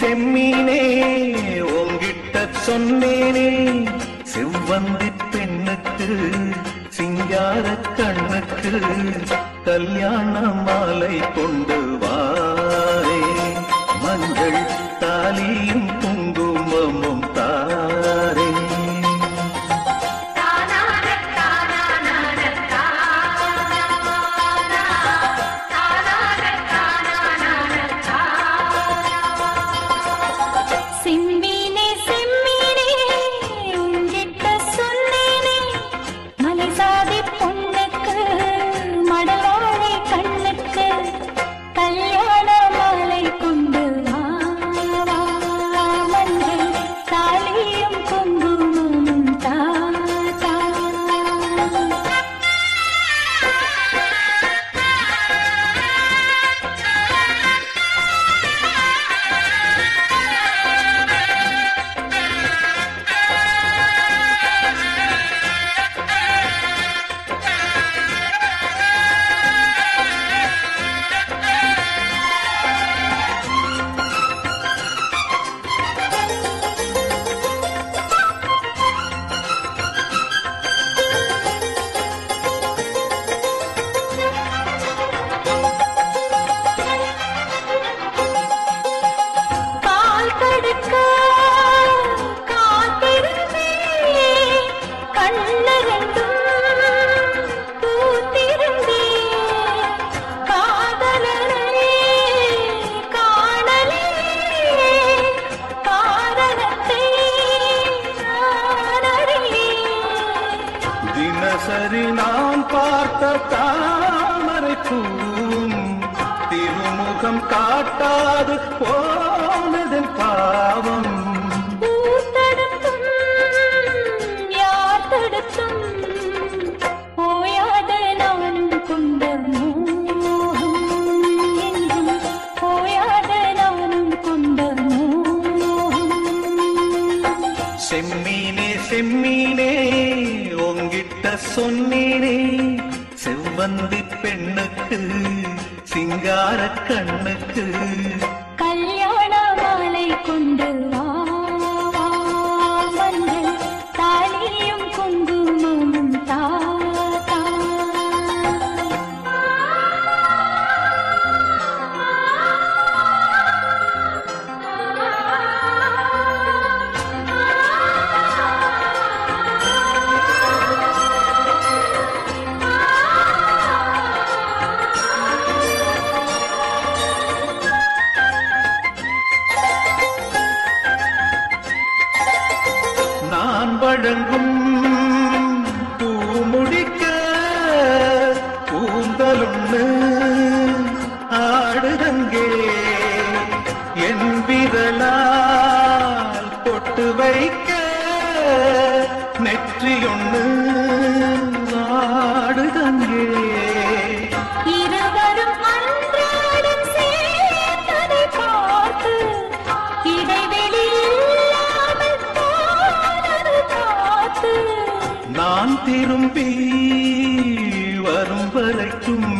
செம்மீனே உங்கிட்ட சொன்னேனே செவ்வந்தி பெண்ணுக்கு சிங்கார கண்ணுக்கு கல்யாண மாலை கொண்டு வாரே மஞ்சள் தாலியும் குங்குமமும் தாரே சரி நான் பார்த்த தாமரை பூவும் திருமுகம் காட்டாது போனதன் பாவம் யார் தடுத்தும் போயாத நானும் கொண்ட மோகம் என்றும் போயாத நானும் கொண்ட மோகம் செம்மீனே செம்மீனே உங்கிட்ட சொன்னேனே செவ்வந்தி பெண்ணுக்கு சிங்கார கண்ணுக்கு கல்யாண மாலை கொண்டு வா மஞ்சள் தாலியும் குங்குமமும் தா வழங்கும் பூமுடிக்க பூந்தலுண்ணு ஆடுதங்கே என் விரலால் பொட்டு வைக்க நெற்றியொண்ணு ஆடுதங்கே இருவரும் அன்றாடம் சேர்ந்ததை பார்த்து இடைவெளி நான் திரும்பி வரும் வரைக்கும்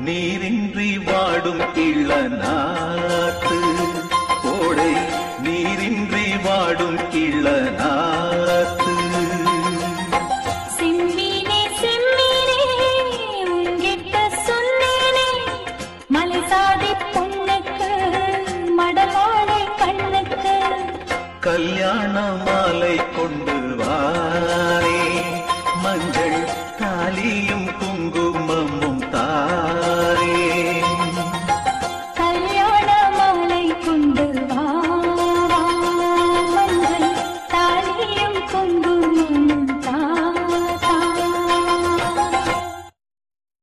நீரின்றி வாடும் இள நாட்டு கோடை நீரின்றி வாடும் இள நாட்டு செம்மீனே செம்மீனே உங்கிட்ட சொன்னேனே மலை சாதி பொண்ணுக்கு மடவாளை கண்ணுக்கு கல்யாண மாலை கொண்டு வாரே மஞ்சள்